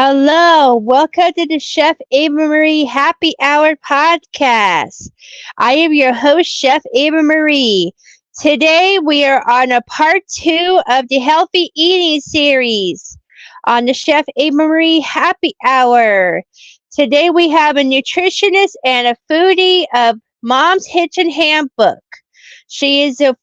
Hello, welcome to the Chef Ava Marie Happy Hour podcast. I am your host, Chef Ava Marie. Today we are on a part two of the healthy eating series on the Chef Ava Marie Happy Hour. Today we have a nutritionist and a foodie of Mom's Kitchen Handbook. She is a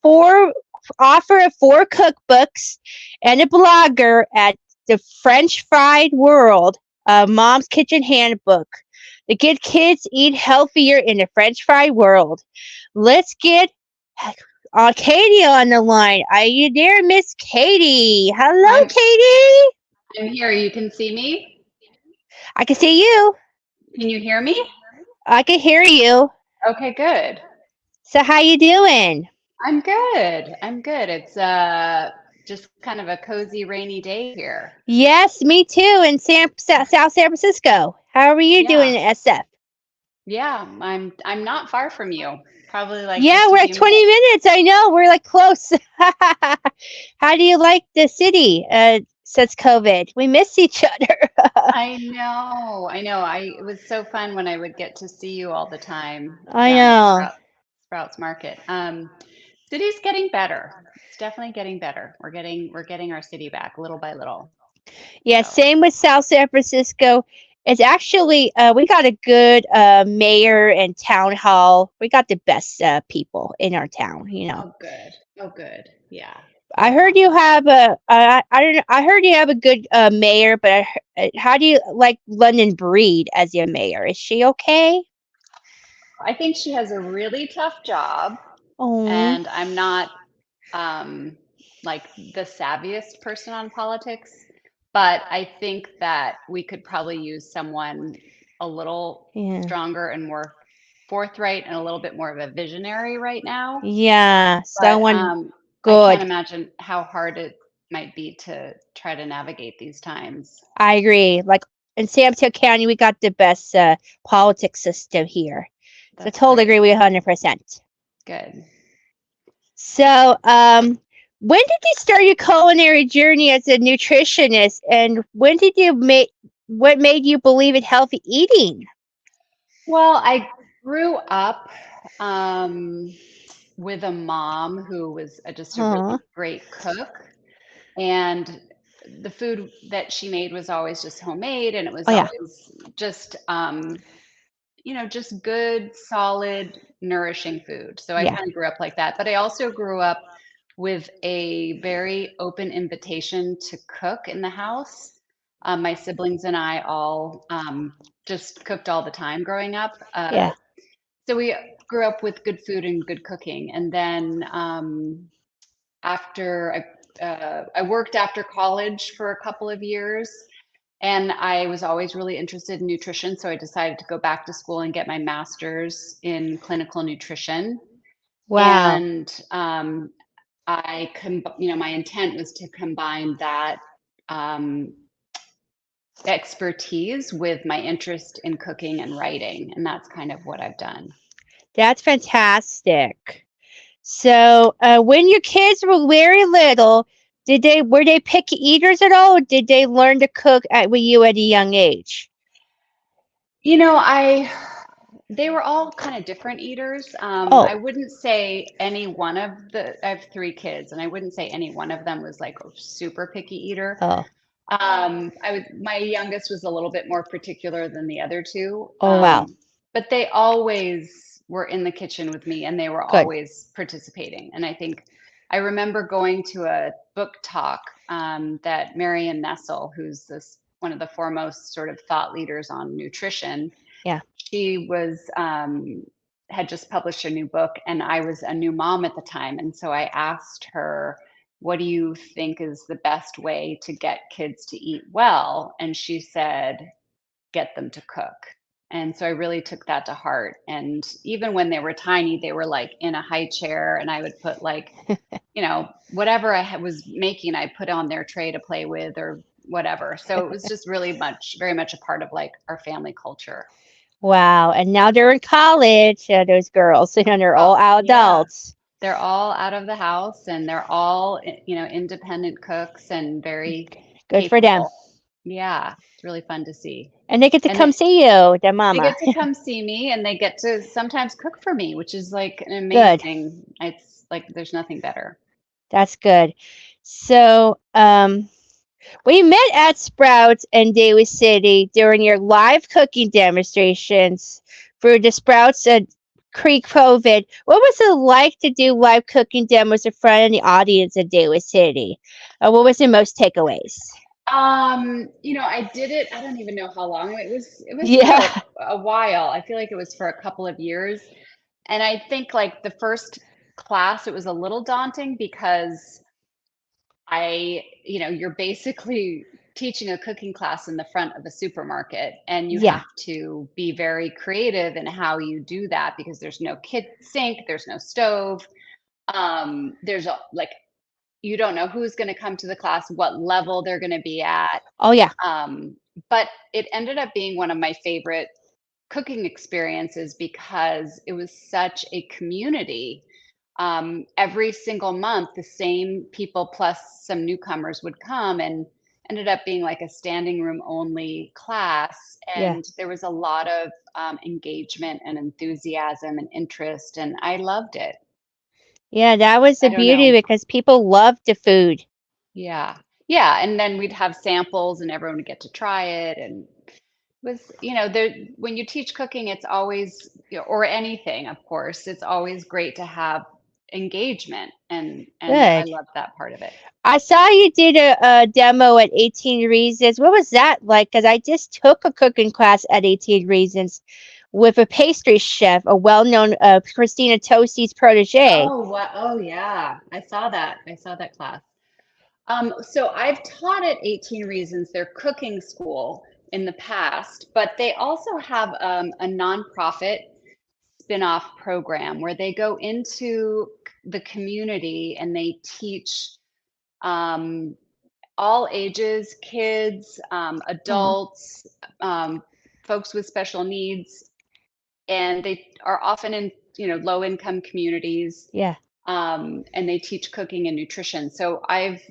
author of four cookbooks and a blogger at the French Fried World, Mom's Kitchen Handbook. The good kids eat healthier in the French fried world. Let's get Katie on the line. Are you there, Miss Katie? Hello, I'm Katie. I'm here. You can see me? I can see you. Can you hear me? I can hear you. Okay, good. So how you doing? I'm good. I'm good. It's just kind of a cozy rainy day here. Yes, me too. In South San Francisco. How are you doing Yeah. in SF? Yeah, I'm not far from you. Probably like Yeah, just a we're at few 20 minutes. minutes. I know. We're like close. How do you like the city since COVID? We miss each other. I know. I know. It was so fun when I would get to see you all the time I down at know. Sprouts Market. City's getting better. It's definitely getting better. We're getting our city back little by little. Yeah, So, same with South San Francisco. It's actually, we got a good mayor and town hall. We got the best people in our town. oh good. Oh good. Yeah. I That's heard you awesome. have I don't know, I heard you have a good mayor, but how do you like London Breed as your mayor? Is she okay? I think she has a really tough job, Oh, and I'm not um, like the savviest person on politics, but I think that we could probably use someone a little yeah. stronger and more forthright and a little bit more of a visionary right now. Yeah, But someone I can't good. imagine how hard it might be to try to navigate these times. I agree. Like in San Mateo County, we got the best politics system here. So That's totally agree great. with 100%. Good. So, when did you start your culinary journey as a nutritionist, and when did you make? What made you believe in healthy eating? Well, I grew up um, with a mom who was just a Huh? really great cook. And the food that she made was always just homemade, and it was Oh yeah, always just, just good, solid, nourishing food. So I yeah, kind of grew up like that. But I also grew up with a very open invitation to cook in the house. My siblings and I all just cooked all the time growing up. yeah. So we grew up with good food and good cooking. And then I worked after college for a couple of years, and I was always really interested in nutrition. So I decided to go back to school and get my master's in clinical nutrition. Wow, And my intent was to combine that um, expertise with my interest in cooking and writing, and that's kind of what I've done. that's fantastic. So, when your kids were very little, did they were they picky eaters at all, or did they learn to cook with you at a young age? You know, I They were all kind of different eaters. I Oh, wouldn't say any one of I have three kids, and I wouldn't say any one of them was like a super picky eater. oh, My youngest was a little bit more particular than the other two, oh, wow, but they always were in the kitchen with me, and they were good. always participating. And I remember going to a book talk that Marion Nestle, who's one of the foremost sort of thought leaders on nutrition, Yeah. she was had just published a new book, and I was a new mom at the time, and so I asked her, what do you think is the best way to get kids to eat well? And she said, get them to cook. And so I really took that to heart. And even when they were tiny, they were like in a high chair, and I would put like, whatever was making, I put on their tray to play with or whatever. So it was just very much a part of like our family culture. Wow. And now they're in college, those girls, and they're Oh, all yeah. adults. They're all out of the house, and they're all, independent cooks and very Good for them. capable. Yeah, it's really fun to see. And they get to And come see you, their they mama. get to come see me and they get to sometimes cook for me, which is like an Good. amazing, it's like there's nothing better. That's good. So, we met at Sprouts in Daly City during your live cooking demonstrations for the Sprouts at Creek COVID. What was it like to do live cooking demos in front of the audience in Daly City? What was the most takeaways? I did it, I don't even know how long. It was for Yeah, a while. I feel like it was for a couple of years. And I think like the first class, it was a little daunting because you're basically teaching a cooking class in the front of a supermarket, and you yeah. have to be very creative in how you do that because there's no kid sink, there's no stove. There's a like you don't know who's going to come to the class, what level they're going to be at. Oh, yeah. Um, but it ended up being one of my favorite cooking experiences because it was such a community. Every single month, the same people plus some newcomers would come and ended up being like a standing room only class. Yeah. And there was a lot of engagement and enthusiasm and interest, and I loved it. Yeah, that was the I don't beauty know. because people love the food. Yeah. Yeah. And then we'd have samples and everyone would get to try it. And there when you teach cooking, it's always, or anything, of course, it's always great to have engagement. And I Good. love that part of it. I saw you did a demo at 18 Reasons. What was that like? Because I just took a cooking class at 18 Reasons with a pastry chef, a well-known Christina Tosti's protege. Oh, what? Oh, yeah. I saw that. I saw that class. So I've taught at 18 Reasons, their cooking school in the past, but they also have a nonprofit spin-off program where they go into the community and they teach um, all ages, kids, Oh, adults, um, folks with special needs, and they are often in low income communities, yeah, and they teach cooking and nutrition. So I've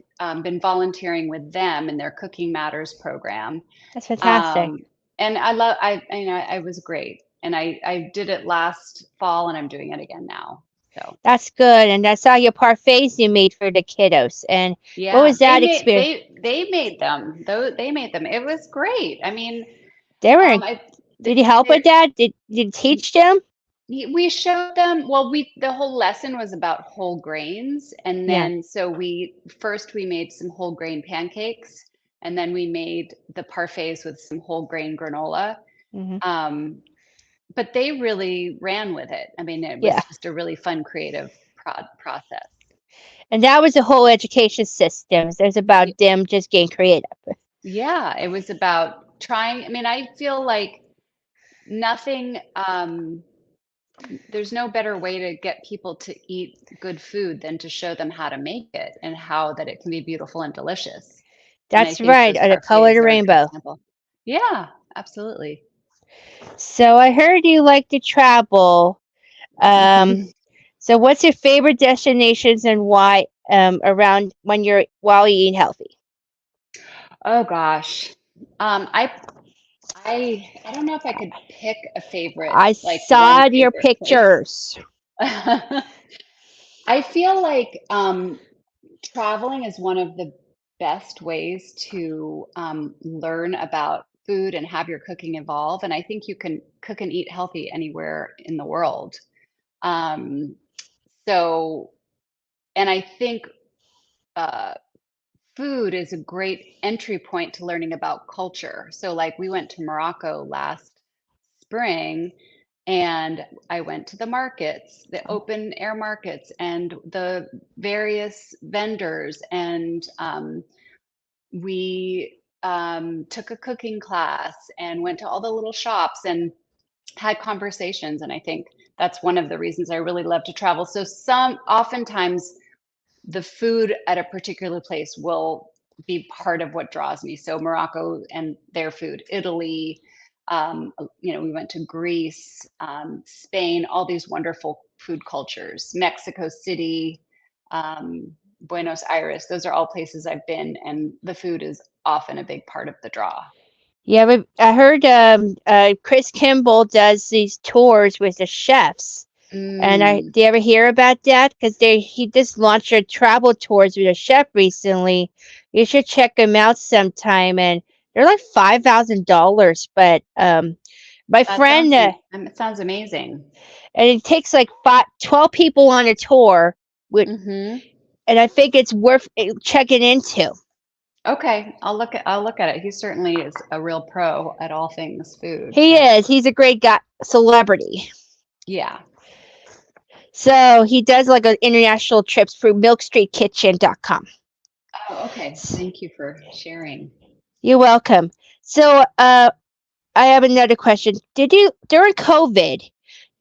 been volunteering with them in their Cooking Matters program, that's fantastic. um, and I was great, and I did it last fall, and I'm doing it again now. So That's good. And I saw your parfaits you made for the kiddos. And what yeah, was that experience? they made them. Though they made them. It was great. I mean, They were. I Did you help with they that? Did you teach them? we showed them, well, we the whole lesson was about whole grains, and Yeah. then so we made some whole grain pancakes, and then we made the parfaits with some whole grain granola. Hmm. Um, but they really ran with it. I mean, it Yeah. was just a really fun, creative process. And that was the whole education systems. There's Y- about them just getting creative. Yeah, it was about trying. I mean, I feel like nothing. There's no better way to get people to eat good food than to show them how to make it and how that it can be beautiful and delicious. And I That's think right. those The color of parfaits the are a good rainbow. example. Yeah, absolutely. So I heard you like to travel. Um, so what's your favorite destinations and why around when you're while you eat healthy? Oh gosh. I I don't know if I could pick a favorite, I like one saw your favorite place. pictures. I feel like traveling is one of the best ways to learn about food and have your cooking evolve. And I think you can cook and eat healthy anywhere in the world. Um, so, and I think uh, food is a great entry point to learning about culture. So, like, we went to Morocco last spring, and I went to the markets, the Oh, open air markets, and the various vendors, and we took a cooking class and went to all the little shops and had conversations. And I think that's one of the reasons I really love to travel. So oftentimes the food at a particular place will be part of what draws me. So Morocco and their food, Italy, we went to Greece, Spain, all these wonderful food cultures, Mexico City. Um, Buenos Aires. Those are all places I've been, and the food is often a big part of the draw. Yeah, but I heard Chris Kimball does these tours with the chefs. And Mm, do you ever hear about that? Because he just launched a travel tours with a chef recently. You should check him out sometime. And they're like $5,000. But my that friend, it sounds amazing. and it takes like 12 people on a tour. With, Hmm. and I think it's worth checking into. Okay, I'll look at it. He certainly is a real pro at all things food. He So is. He's a great guy, celebrity. yeah. So he does like an international trips through milkstreetkitchen.com. Oh, okay. Thank you for sharing. You're welcome. So, I have another question. Did you during COVID?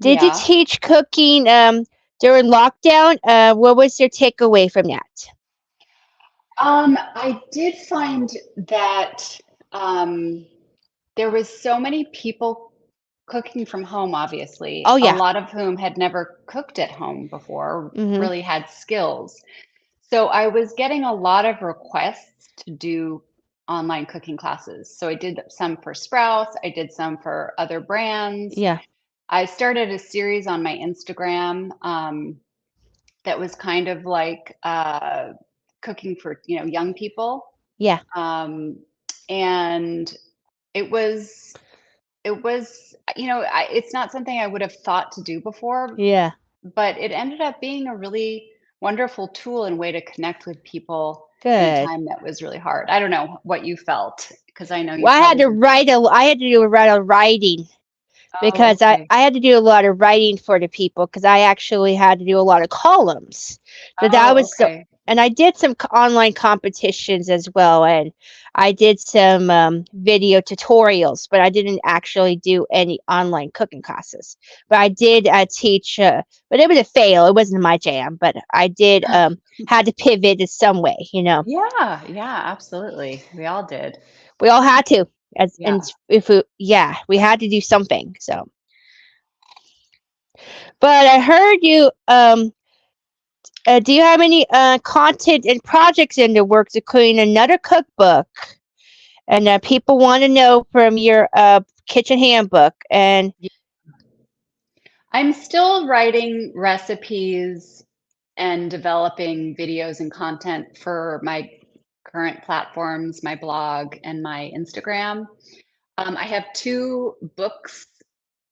Did you Yeah. teach cooking during lockdown? What was your takeaway from that? I did find that um, there was so many people cooking from home, Oh obviously, a yeah. lot of whom had never cooked at home before, Mhm. really had skills. So I was getting a lot of requests to do online cooking classes. So I did some for Sprouts, I did some for other brands. Yeah. I started a series on my Instagram that was kind of like cooking for, young people. Yeah. Um, and it was it's not something I would have thought to do before, Yeah. but it ended up being a really wonderful tool and way to connect with people in a Good. time that was really hard. I don't know what you felt, because I know you Well, probably did. I had to do a lot of writing Oh, because okay. I had to do a lot of writing for the people because I actually had to do a lot of columns. So that Oh, was so, okay. and I did some online competitions as well, and I did some video tutorials, but I didn't actually do any online cooking classes. But I did teach, but it was a fail. It wasn't my jam, but I did had to pivot in some way. Yeah, yeah, absolutely. We all did. We all had to, and Yeah. if we, yeah, we had to do something. So, but I heard you. Do you have any content and projects in the works, including another cookbook? And people want to know from your kitchen handbook. And I'm still writing recipes and developing videos and content for my current platforms, my blog and my Instagram. I have two books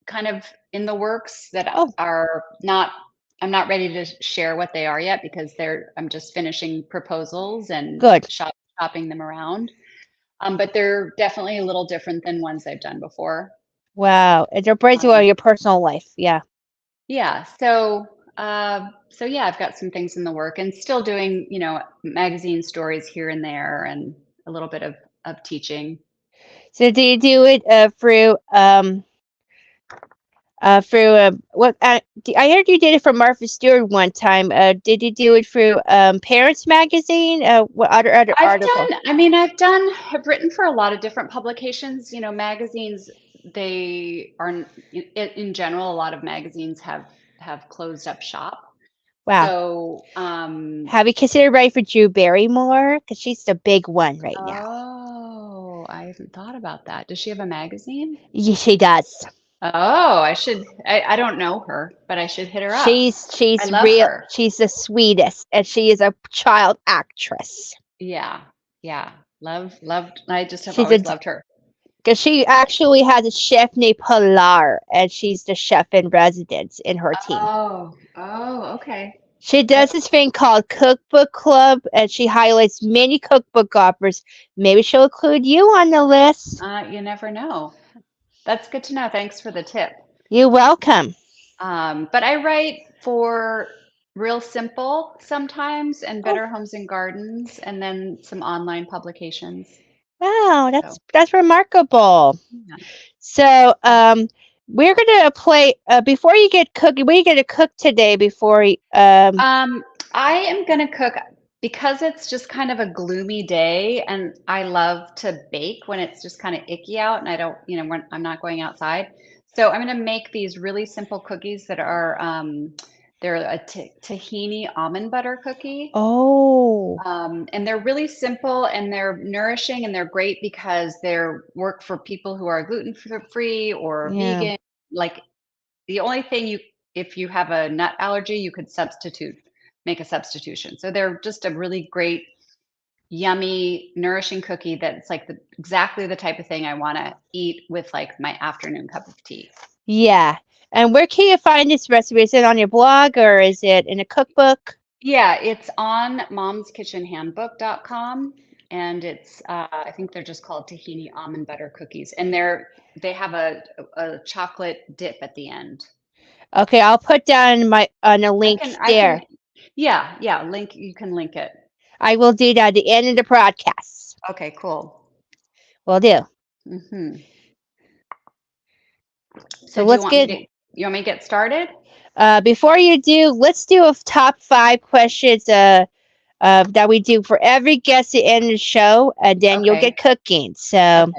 kind of in the works that oh, are not, I'm not ready to share what they are yet, because I'm just finishing proposals and good. shopping them around. But they're definitely a little different than ones I've done before. Wow, it's a breakthrough of Um, your personal life. Yeah. yeah, so yeah, I've got some things in the work, and still doing, magazine stories here and there, and a little bit of teaching. So do you do it through what? I heard you did it for Martha Stewart one time. Did you do it through Parents Magazine? What other article? I've written for a lot of different publications, magazines. They are, in general, a lot of magazines have closed up shop. Wow. So, Have you considered writing for Drew Barrymore? Because she's the big one right now. oh, I haven't thought about that. Does she have a magazine? Yeah, she does. Oh, I don't know her, but I should hit her up. I She's love real. her. She's the sweetest, and she is a child actress. Yeah, yeah. Loved. I just have She's a always loved her. because she actually has a chef named Pilar, and she's the chef in residence in her team. Oh, okay. She I, does this thing called Cookbook Club, and she highlights many cookbook offers. Maybe she'll include you on the list. you never know. That's good to know. Thanks for the tip. You're welcome. But I write for Real Simple sometimes, and Oh, Better Homes and Gardens, and then some online publications. wow, So, that's remarkable. yeah. So, we're gonna play before you get cooking. What are you gonna cook today? Before I am gonna cook, because it's just kind of a gloomy day, and I love to bake when it's just kind of icky out, and I don't, when I'm not going outside. So I'm gonna make these really simple cookies that are They're a tahini almond butter cookie. Oh, And they're really simple and they're nourishing and they're great because they're work for people who are gluten free or yeah. vegan. Like the only thing if you have a nut allergy, you could make a substitution. So they're just a really great, yummy, nourishing cookie that's like exactly the type of thing I want to eat with like my afternoon cup of tea. Yeah. And where can you find this recipe? Is it on your blog or is it in a cookbook? Yeah, it's on momskitchenhandbook.com and it's I think they're just called tahini almond butter cookies and they have a chocolate dip at the end. Okay, I'll put down my on a link I can there. yeah, you can link it. I will do that at the end of the broadcast. Okay, cool. Will do. Hmm. So So do let's get you want me to get started? before you do, let's do a top 5 questions that we do for every guest at the end of the show, and then you'll get Okay. cooking. So Okay.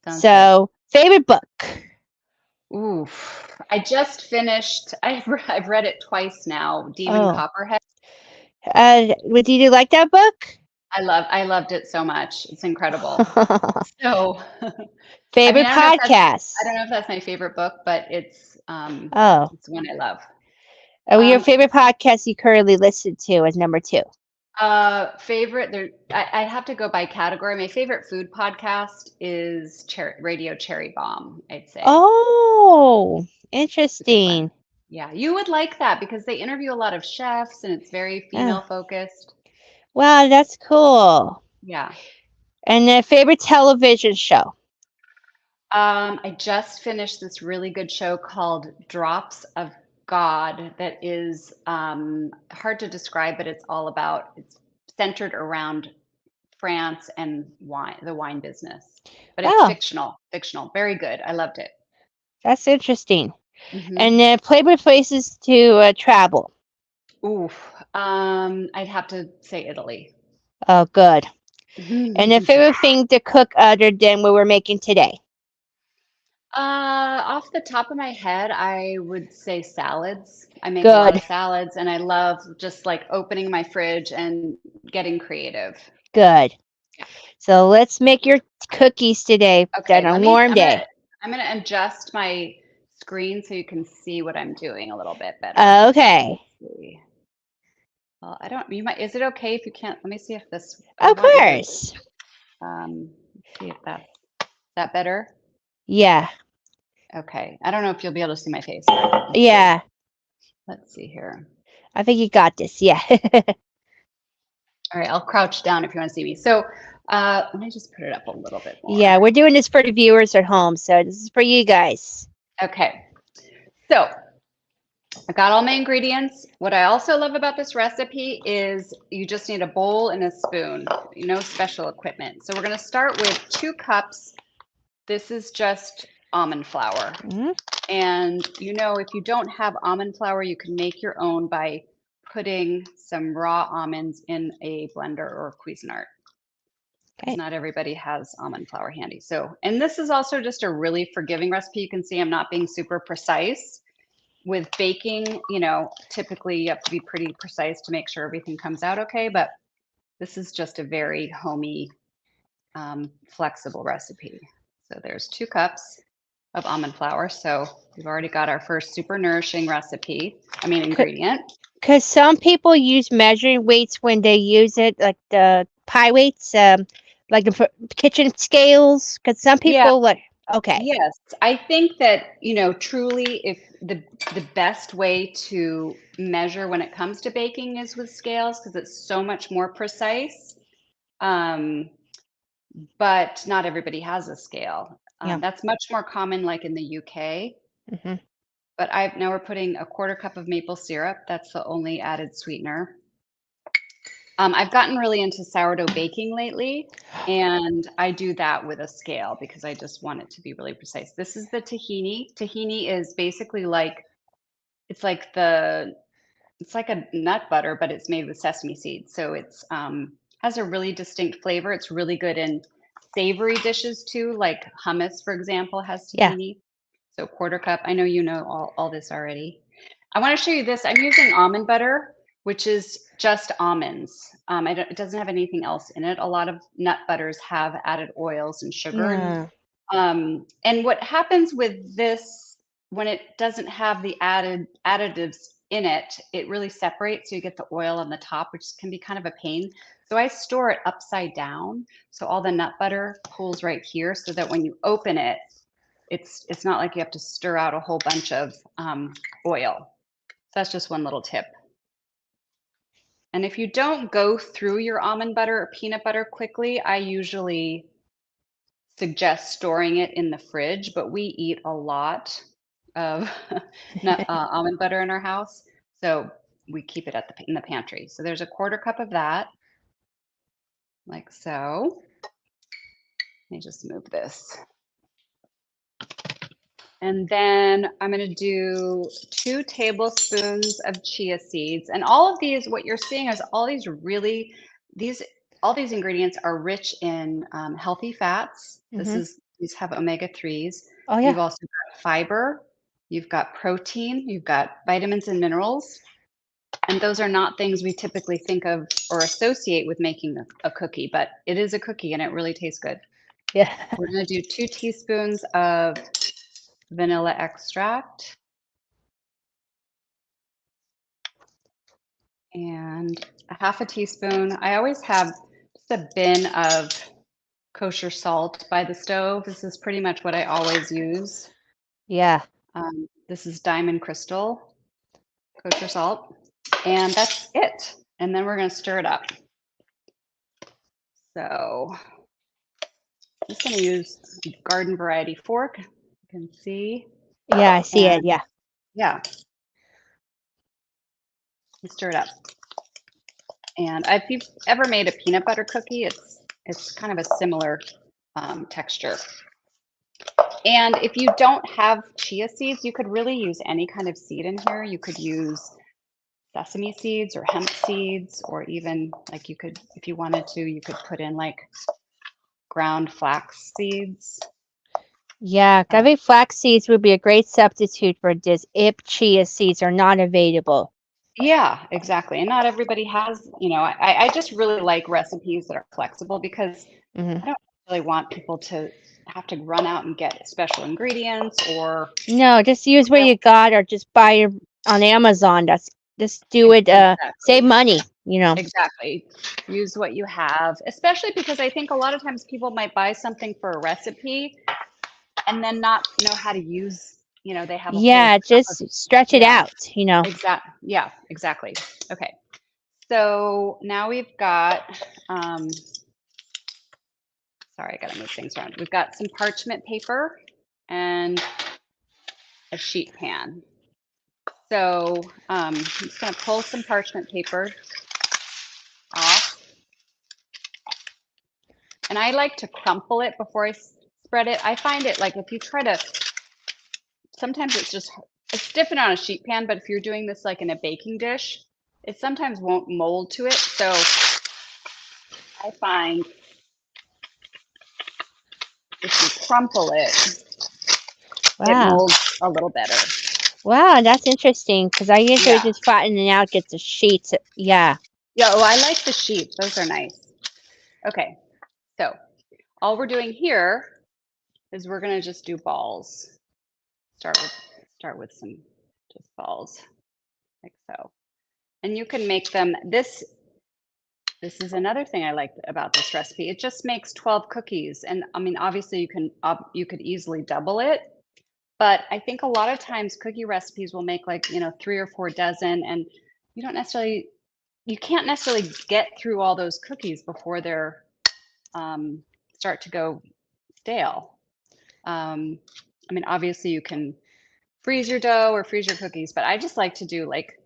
Sounds good. so favorite book. Oof. I just finished, I've read it twice now, Demon Oh. Copperhead. Did you like that book? I loved it so much. It's incredible. So, I mean, Favorite I podcast. don't know if that's my favorite book, but Oh. it's one I love. Your Um, favorite podcast you currently listen to is number 2. favorite there, I have to go by category. My favorite food podcast is Radio Cherry Bomb, I'd say. Oh, It's a good one. interesting. Yeah, you would like that because they interview a lot of chefs and it's very Oh, female focused. wow, that's cool. Yeah. And a favorite television show. I just finished this really good show called Drops of God that is hard to describe, but it's centered around France and the wine business. But it's Oh, fictional, very good. I loved it. that's interesting. Hmm. And favorite places to travel. Oof. I'd have to say Italy. Oh, good. And a favorite thing to cook other than what we're making today. Off the top of my head, I would say salads. I make a lot of Good, salads and I love just like opening my fridge and getting creative. good. Yeah. So let's make your cookies today. Okay, Then a warm day. I'm gonna adjust my screen so you can see what I'm doing a little bit better. Okay. Let's see. Well, I don't, you might, is it okay if you can't, let me see if I Of want you to, course. see if is that better? Yeah. Okay. I don't know if you'll be able to see my face, but let's see. Yeah. Let's see here. I think you got this. Yeah. All right, I'll crouch down if you want to see me. So let me just put it up a little bit Yeah, more. we're doing this for the viewers at home, so this is for you guys. Okay. So I got all my ingredients. What I also love about this recipe is you just need a bowl and a spoon, no special equipment. So we're going to start with 2 cups. This is just almond flour. Mhm. And if you don't have almond flour, you can make your own by putting some raw almonds in a blender or a Cuisinart. Because Okay. not everybody has almond flour handy. So, and this is also just a really forgiving recipe. You can see I'm not being super precise. With baking, typically you have to be pretty precise to make sure everything comes out okay, but this is just a very homey, flexible recipe. So there's 2 cups of almond flour. So we've already got our first super nourishing ingredient. Because some people use measuring weights when they use it, like the pie weights, like the kitchen scales. Because some Yeah, people like, okay, yes. I think that, truly if the best way to measure when it comes to baking is with scales because it's so much more precise. Um, but not everybody has a scale. yeah, That's much more common like in the UK. hmm But now we're putting a 1/4 cup of maple syrup. That's the only added sweetener. I've gotten really into sourdough baking lately, and I do that with a scale because I just want it to be really precise. This is the tahini. Tahini is basically it's like it's like a nut butter, but it's made with sesame seeds. So it's has a really distinct flavor. It's really good in savory dishes too, like hummus, for example, has yeah, tahini. So 1/4 cup. I know you know all this already. I want to show you this. I'm using almond butter, which is just almonds. It doesn't have anything else in it. A lot of nut butters have added oils and sugar. Yeah. And what happens with this, when it doesn't have the additives in it, it really separates. So you get the oil on the top, which can be kind of a pain. So I store it upside down. So all the nut butter pools right here so that when you open it, it's not like you have to stir out a whole bunch of oil. So that's just one little tip. And if you don't go through your almond butter or peanut butter quickly, I usually suggest storing it in the fridge, but we eat a lot of almond butter in our house. So we keep it in the pantry. So there's a 1/4 cup of that, like so. Let me just move this. And then I'm going to do 2 tablespoons of chia seeds. And all of these, what you're seeing is all these all these ingredients are rich in healthy fats. These have omega-3s. Oh, You've yeah. also got fiber. You've got protein. You've got vitamins and minerals. And those are not things we typically think of or associate with making a cookie, but it is a cookie and it really tastes good. Yeah. We're going to do 2 teaspoons of vanilla extract and a 1/2 teaspoon. I always have just a bin of kosher salt by the stove. This is pretty much what I always use. Yeah. This is Diamond Crystal kosher salt, and that's it. And then we're going to stir it up. So I'm just going to use a garden variety fork. You can see. Yeah, I see it. And Yeah. yeah, and stir it up. And if you've ever made a peanut butter cookie, it's kind of a similar texture. And if you don't have chia seeds, you could really use any kind of seed in here. You could use sesame seeds or hemp seeds, or even like you could, if you wanted to, you could put in like ground flax seeds. Yeah, I think flax seeds would be a great substitute for this if chia seeds are not available. Yeah, exactly. And not everybody has, I just really like recipes that are flexible because Hmm. I don't really want people to have to run out and get special ingredients or No, just use what you got or just buy it on Amazon. Just do it, save exactly. money, Exactly. Use what you have, especially because I think a lot of times people might buy something for a recipe and then not know how to use, they have a whole Yeah, cup of, just stretch it yeah, out, yeah, exactly. Okay. So now we've got, sorry, I got to move things around. We've got some parchment paper and a sheet pan. So I'm just going to pull some parchment paper off. And I like to crumple it before I spread it. I find it like if you try to, sometimes it's different on a sheet pan, but if you're doing this like in a baking dish, it sometimes won't mold to it. So I find if you crumple it, it Wow. molds a little better. Wow, that's interesting because I usually Yeah. just flatten it out, get the sheets. Yeah. Yeah. Oh, I like the sheets. Those are nice. Okay. So all we're doing here is we're going to just do balls. Start with some just balls like so. And you can make them this is another thing I like about this recipe. It just makes 12 cookies. And I mean, obviously you could easily double it, but I think a lot of times cookie recipes will make like, 3 or 4 dozen, and you can't necessarily get through all those cookies before they're start to go stale. I mean, obviously you can freeze your dough or freeze your cookies, but I just like to do like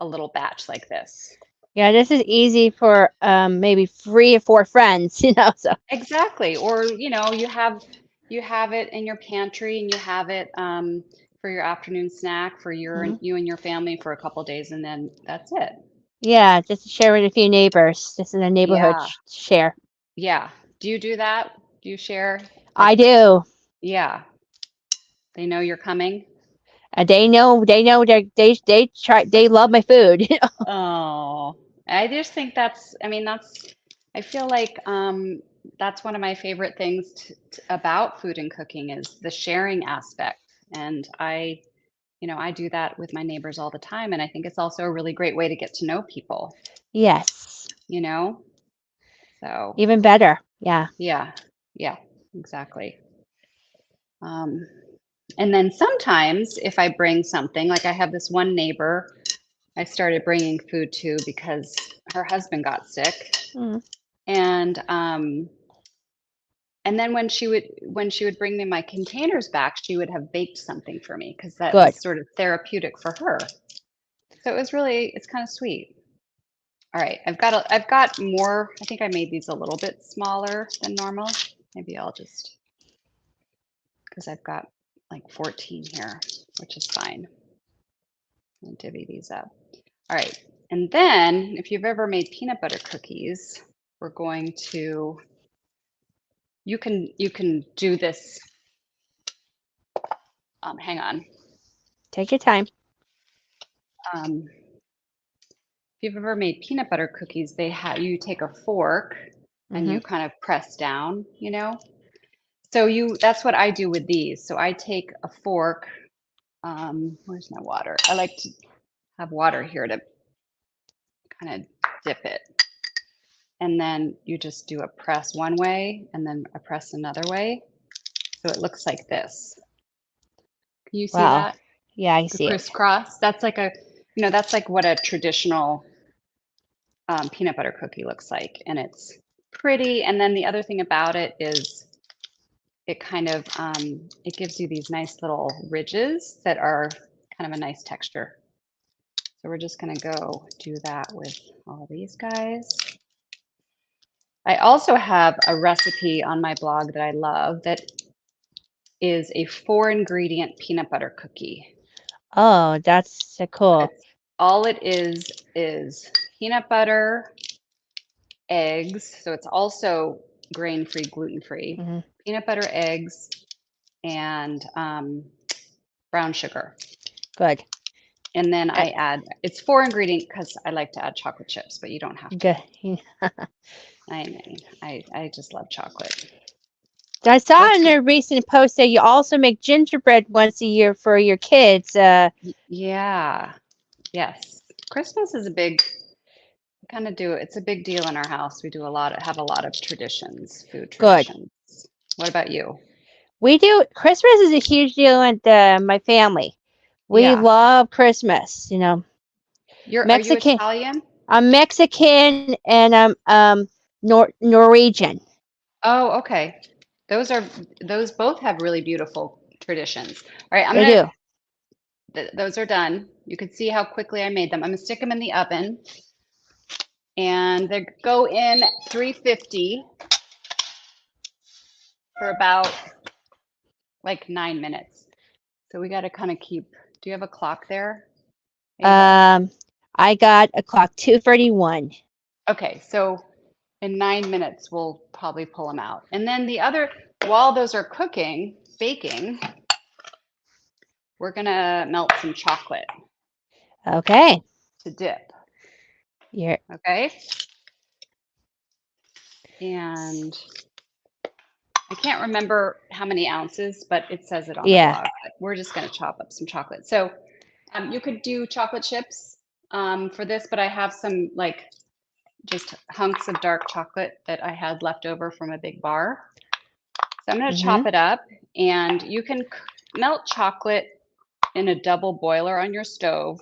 a little batch like this. Yeah, this is easy for maybe 3 or 4 friends, so. Exactly. Or, you have it in your pantry and you have it for your afternoon snack for Mhm. you and your family for a couple days, and then that's it. Yeah, just to share with a few neighbors, just in the neighborhood Yeah. share. Yeah. Do you do that? Do you share? I Like, do. yeah. They know you're coming? They know they love my food. Oh, I just think that's, I mean, I feel like that's one of my favorite things about food and cooking is the sharing aspect. And I do that with my neighbors all the time. And I think it's also a really great way to get to know people, Yes. you know? So, Even better. Yeah. yeah, yeah, exactly. Um, and then sometimes if I bring something, like I have this one neighbor I started bringing food to because her husband got sick. Mm, And then when she would bring me my containers back, she would have baked something for me because that good. was sort of therapeutic for her. So it's kind of sweet. All right, I've got more. I think I made these a little bit smaller than normal. Maybe I'll just, because I've got like 14 here, which is fine. I'll divvy these up. All right, and then if you've ever made peanut butter cookies, we're going to, you can do this. Hang on. Take your time. If you've ever made peanut butter cookies, you take a fork and Hmm. you kind of press down, you know? So that's what I do with these. So I take a fork. Where's my water? I like to have water here to kind of dip it. And then you just do a press one way and then a press another way. So it looks like this. Can you see Wow. that? Yeah, I The see it. crisscross. That's like what a traditional peanut butter cookie looks like. And it's pretty. And then the other thing about it is it kind of, it gives you these nice little ridges that are kind of a nice texture. So we're just gonna go do that with all these guys. I also have a recipe on my blog that I love that is a 4 ingredient peanut butter cookie. Oh, that's so cool. It's all it is peanut butter, eggs. So it's also grain-free, gluten-free. Hmm. Peanut butter, eggs, and brown sugar. Good. And then Uh, it's 4 ingredient because I like to add chocolate chips, but you don't have to. good. I mean, I just love chocolate. I saw What's in a recent post that you also make gingerbread once a year for your kids. Yeah, yes. Christmas is a big kind of do it's a big deal in our house. We have a lot of traditions, food Good. traditions. What about you? We do. Christmas is a huge deal in my family. We Yeah. love Christmas. Are you Mexican. Italian? I'm Mexican and I'm Norwegian. Oh, okay. Those both have really beautiful traditions. All right, They do. those are done. You can see how quickly I made them. I'm gonna stick them in the oven and they go in 350 for about like 9 minutes. So we got to kind of do you have a clock there, Ava? Um, I got a clock 2:31. Okay, so in 9 minutes, we'll probably pull them out. And then while those are baking, we're gonna melt some chocolate Okay. to dip. You're, Okay. And I can't remember how many ounces, but it says it on the yeah. blog. But we're just gonna chop up some chocolate. So you could do chocolate chips for this, but I have some like just hunks of dark chocolate that I had left over from a big bar. So I'm going to Hmm. chop it up, and you can melt chocolate in a double boiler on your stove,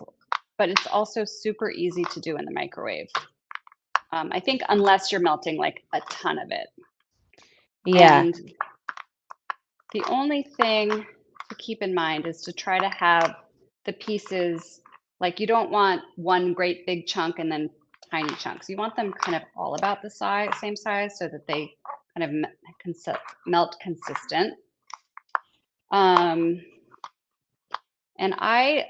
but it's also super easy to do in the microwave. I think unless you're melting like a ton of it. Yeah. And the only thing to keep in mind is to try to have the pieces, like you don't want one great big chunk and then tiny chunks. You want them kind of all about the same size so that they kind of melt consistent. And I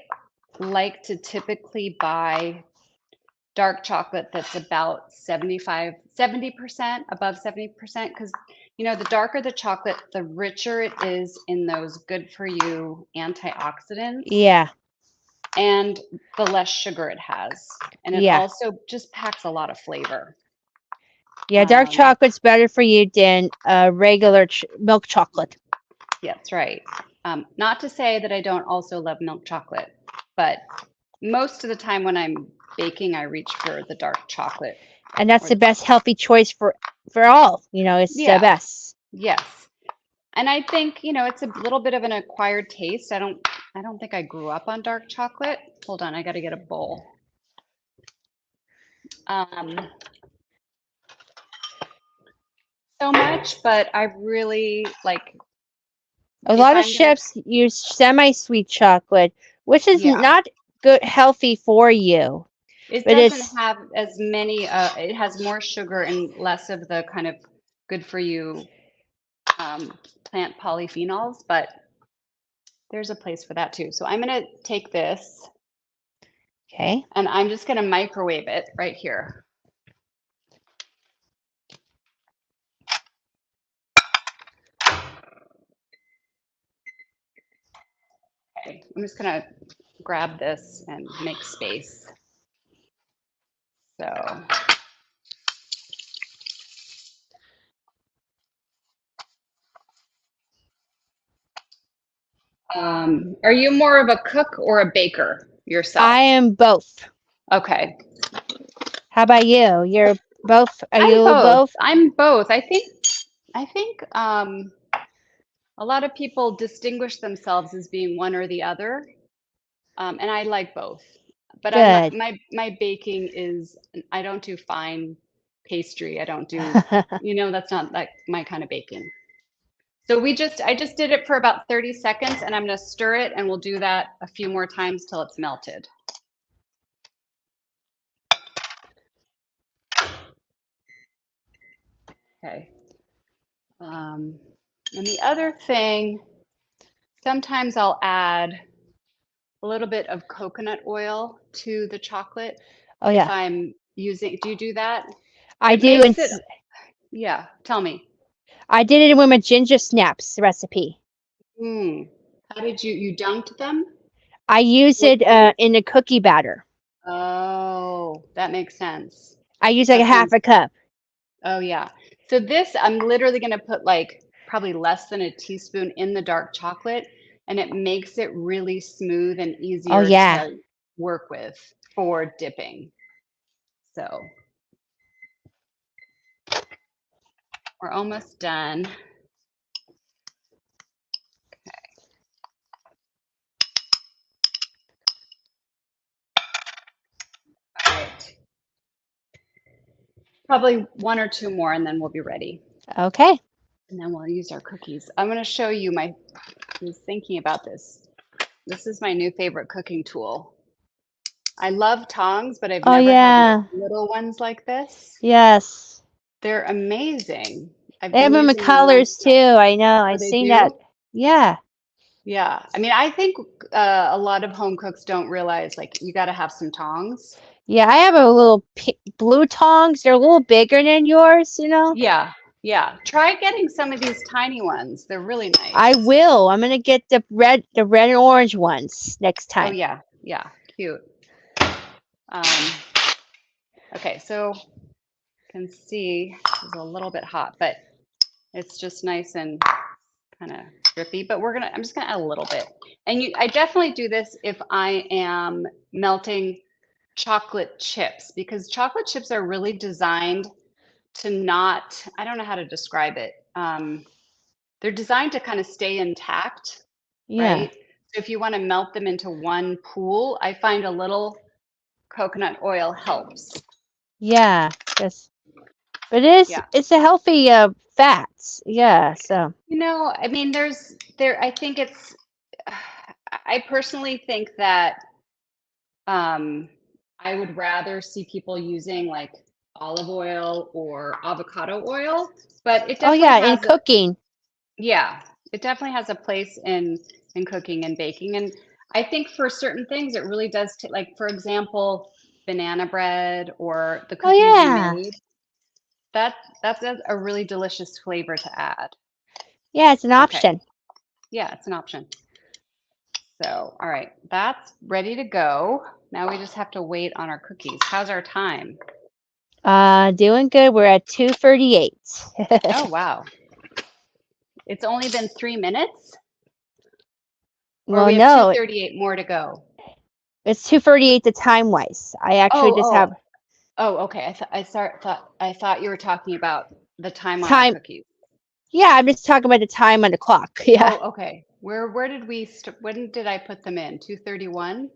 like to typically buy dark chocolate that's about 70% above 70%, because The darker the chocolate, the richer it is in those good for you antioxidants Yeah. and the less sugar it has. And it Yeah. also just packs a lot of flavor. Yeah. Dark Um, chocolate's better for you than regular milk chocolate. yeah, that's right. Not to say that I don't also love milk chocolate, but most of the time when I'm baking, I reach for the dark chocolate. And that's Or the best healthy choice for all. It's the yeah, best. yes. And I think, it's a little bit of an acquired taste. I don't think I grew up on dark chocolate. Hold on, I got to get a bowl. Um, so much, but I really like A if lot of I'm gonna, chefs use semi-sweet chocolate, which is yeah, not good healthy for you. it But doesn't it's have as many, it has more sugar and less of the kind of good for you plant polyphenols, but there's a place for that too. So I'm gonna take this okay. and I'm just gonna microwave it right here. Okay, I'm just gonna grab this and make space. So, are you more of a cook or a baker I yourself? am both. Okay, How about you? You're both. Are I'm you both. both? I'm both. I think a lot of people distinguish themselves as being one or the other, and I like both. But I'm Good. my baking is I don't do fine pastry. I don't do, that's not like my kind of baking. So I just did it for about 30 seconds and I'm going to stir it and we'll do that a few more times till it's melted. Okay. And the other thing, sometimes I'll add a little bit of coconut oil to the chocolate Oh if yeah, I'm using, do you do that? I It do. And makes it, yeah, tell me. I did it with my ginger snaps recipe. Hmm. How did you dunked them? I use What? it in the cookie batter. Oh, that makes sense. I use like a That half sounds, a cup. oh yeah. So this, I'm literally going to put like probably less than a teaspoon in the dark chocolate, and it makes it really smooth and Oh easier yeah. to work with for dipping. So we're almost done. All right. Probably one or two more, and then we'll be ready. Okay. And then we'll use our cookies. I'm going to show you I was thinking about this. This is my new favorite cooking tool. I love tongs, but I've Oh never had yeah. little ones like this. Yes. They're amazing. I've They have been them in using them colors too. nonstop. I know. Oh, I've they seen that. do? Yeah. Yeah. I mean, I think a lot of home cooks don't realize like you got to have some tongs. Yeah. I have a little blue tongs. They're a little bigger than yours. Yeah. Yeah. Try getting some of these tiny ones. They're really I nice. will. I'm gonna get the red and orange ones next Oh, time. yeah. Yeah. Cute. Um, okay. So you can see it's a little bit hot, but it's just nice and kind of drippy, but I'm just gonna add a little bit. And I definitely do this if I am melting chocolate chips because chocolate chips are really designed to not, I don't know how to describe it. They're designed to kind of stay intact, Yeah. right? So if you want to melt them into one pool, I find a little coconut oil helps. Yeah. Yes. But it's Yeah. it's a healthy fats. Yeah. So. I mean, I think I personally think that Um, I would rather see people using like olive oil or avocado oil, but Oh yeah. In cooking. yeah, it definitely has a place in cooking and baking. And I think for certain things, it really does. Like for example, banana bread or the Oh cookies you yeah. made. That's a really delicious flavor to add. Yeah, it's an Okay. option. Yeah, it's an option. So, all right, that's ready to go. Now we just have to wait on our cookies. How's our time? Doing good. We're at 2:38. Oh, wow. It's only been 3 minutes, or Well, we have no, 2:38 more to go. it's 2:38 the time wise. I actually just have Okay. I thought you were talking about the time on our time. cookies. Yeah, I'm just talking about the time on the clock. Yeah. Oh, okay. Where did when did I put them in? 2:31?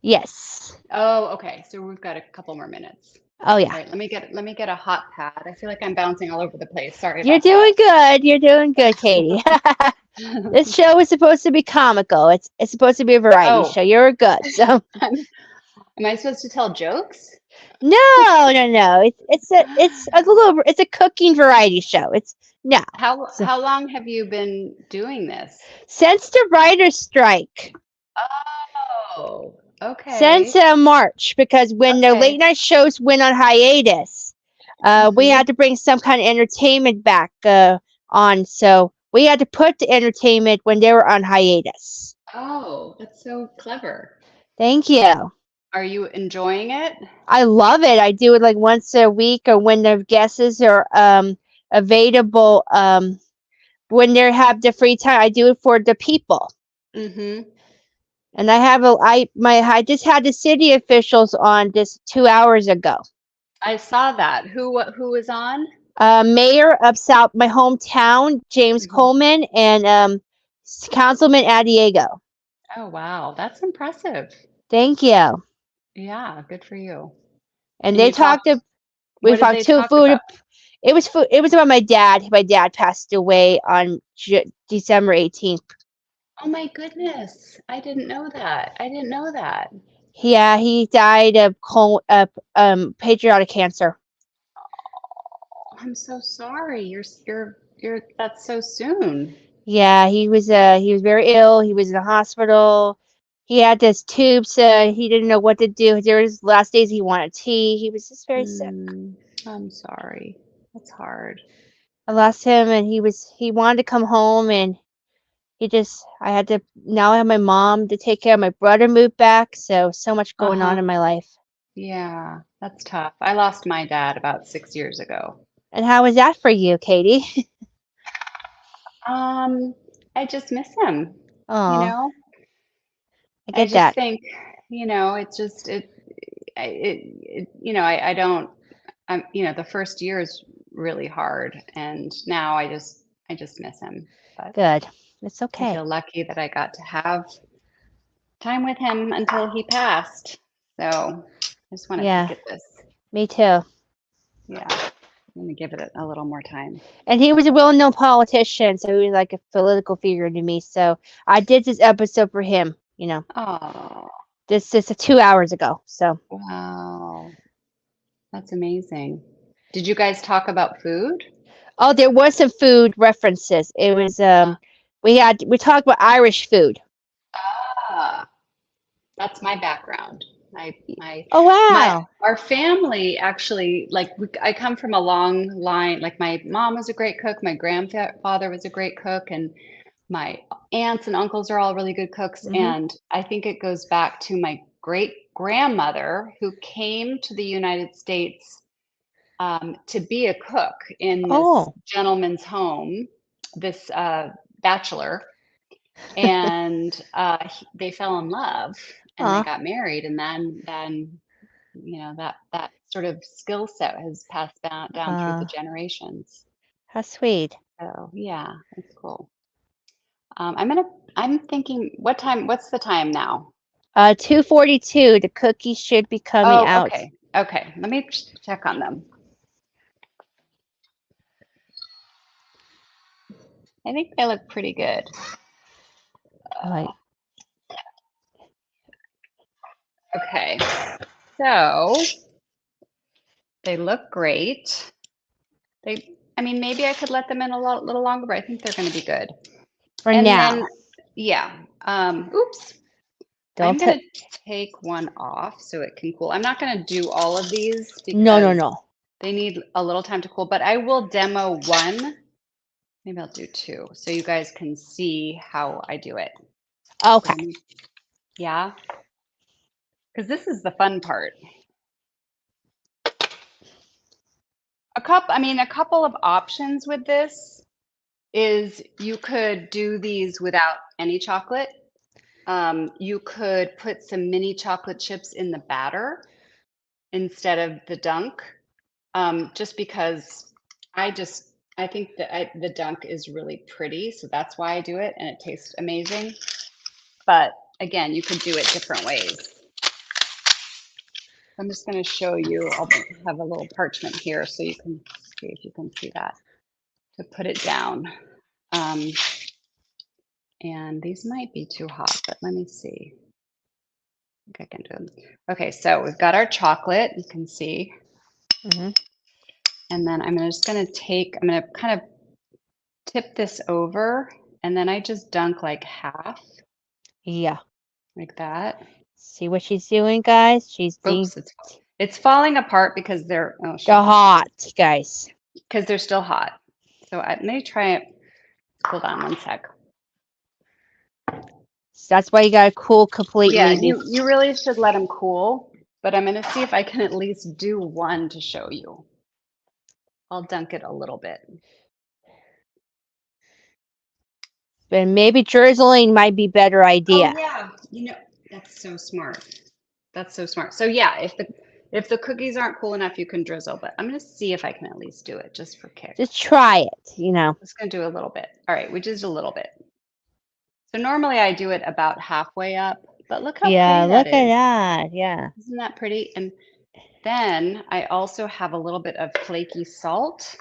Yes. Oh, okay. So we've got a couple more minutes. Oh All yeah. right, let me get a hot pad. I feel like I'm bouncing all over the place. Sorry You're about doing good. You're doing good, Katie. This that. show is supposed to be comical. It's supposed to be a variety Oh, show. You're good. So am I supposed to tell jokes? no. It's a cooking variety show. It's no. So, How long have you been doing this? since the writer's strike, Oh, since okay. March, because when the late Okay. night shows went on hiatus, we Hmm. had to bring some kind of entertainment back on. So we had to put the entertainment when they were on hiatus. Oh, that's so clever. Thank you. Are you enjoying it? I love it. I do it like once a week, or when the guests are available. When they have the free time, I do it for the people. Mm-hmm. And I just had the city officials on this 2 hours ago. I saw that. Who was on? Mayor of South, my hometown, James Hmm. Coleman, and Councilman Adiego. Oh, wow. That's impressive. Thank you. Yeah, good for you. And And they you talked. talked, We what did talked they to talk food. about? It was food. It was about my dad. My dad passed away on December 18th. Oh my goodness. I didn't know that. I didn't know that. Yeah, he died of pancreatic cancer. I'm so sorry. That's so soon. Yeah, he was very ill. He was in the hospital. He had this tubes. He didn't know what to do. There was last days he wanted tea. He was just very sick. I'm sorry. That's hard. I lost him, and he wanted to come home, and I had to. Now I have my mom to take care of. My brother moved back, so much going on Uh-huh. in my life. Yeah, that's tough. I lost my dad about 6 years ago. And how was that for you, Katie? Um, I just miss him, you Oh, know? I I get just that. think, it's just I don't the first year is really hard, and now I just miss him. But Good. It's I okay. feel lucky that I got to have time with him until he passed. So I just want to Yeah, get this. me too. Yeah, I'm gonna give it a little more time. And he was a well-known politician, so he was like a political figure to me. So I did this episode for him. Oh, This is 2 hours ago. So wow. That's amazing. Did you guys talk about food? there was some food references. It was we talked about Irish food. Ah, that's my background. My my Oh my wow. our family actually I come from a long line. Like my mom was a great cook, my grandfather was a great cook, and my aunts and uncles are all really good cooks. Hmm. And I think it goes back to my great grandmother who came to the United States to be a cook in this Oh. gentleman's home, this bachelor, and they fell in love and they Aw. got married, and then that sort of skill set has passed down through the Uh, generations. how sweet. So yeah, that's cool. I'm thinking, what's the time now? 2:42. The cookies should be coming Oh, out. okay, let me check on them. I think they look pretty good. Like, Okay, so they look great. I mean, maybe I could let them in little longer, but I think they're going to be good. for And then, now. yeah, oops, I'm Don't going t- to take one off so it can cool. I'm not going to do all of these No, no, because no. They need a little time to cool, but I will demo one. Maybe I'll do two so you guys can see how I do it. So Okay. yeah, because this is the fun part. A couple of options with this is you could do these without any chocolate. You could put some mini chocolate chips in the batter instead of the dunk, just because I think that the dunk is really pretty, so that's why I do it, and it tastes amazing. But again, you could do it different ways. I'm just going to show you. I'll have a little parchment here so you can see if you can see that to put it down. And these might be too hot, but let me see. I think I can do them. Okay, so we've got our chocolate, you can see. Mm-hmm. And then I'm just going to kind of tip this over, and then I just dunk like half, Yeah. like that. See what she's doing, guys? She's the Oops, it's falling apart because they're, oh shoot, hot, guys. because they're still hot. So I may try it. Hold on one sec. That's why you gotta cool completely. Yeah, you really should let them cool, but I'm going to see if I can at least do one to show you. I'll dunk it a little bit. And maybe drizzling might be better idea. Oh yeah, that's so smart. That's so smart. So yeah, if the cookies aren't cool enough, you can drizzle, but I'm going to see if I can at least do it just for kicks. Just try it, I'm just going to do a little bit. All right, we just a little bit. So normally I do it about halfway up, but look how Yeah, pretty that look at is. that. Yeah. Isn't that pretty? And then I also have a little bit of flaky salt,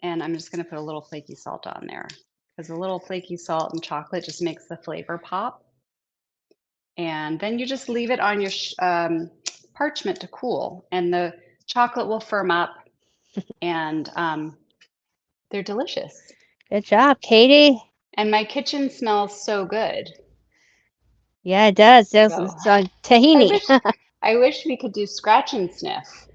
and I'm just going to put a little flaky salt on there because a little flaky salt and chocolate just makes the flavor pop. And then you just leave it on your parchment to cool, and the chocolate will firm up, and they're delicious. Good job, Katie. And my kitchen smells so good. Yeah, it does. It's So on tahini. I wish we could do scratch and sniff.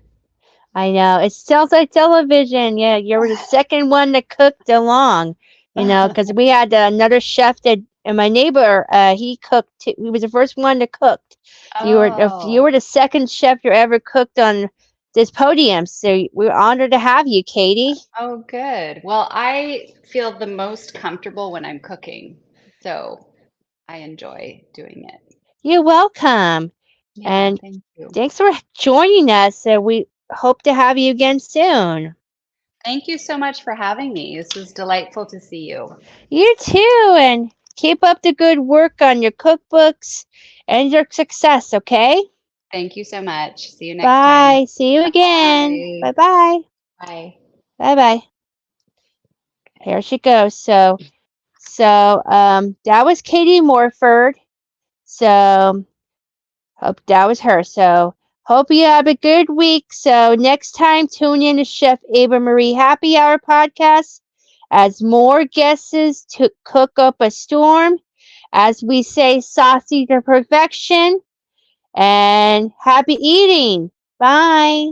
I know. It sounds like television. Yeah, you were the second one that cooked along, because we had another chef and my neighbor, he cooked too. He was the first one to cook. You Oh, were the second chef you ever cooked on this podium. So we're honored to have you, Katie. oh, good. Well, I feel the most comfortable when I'm cooking, so I enjoy doing it. You're welcome. Yeah, And thank you. thanks for joining us. We hope to have you again soon. Thank you so much for having me. This was delightful to see you. You too. And keep up the good work on your cookbooks and your success, okay? Thank you so much. See you next time. Bye. See you again. Bye. Bye-bye. Bye. Bye-bye. Here she goes. So that was Katie Morford. So hope that was her. So hope you have a good week. So next time, tune in to Chef Ava Marie Happy Hour podcast as more guesses to cook up a storm. As we say, saucy to perfection. And happy eating. Bye.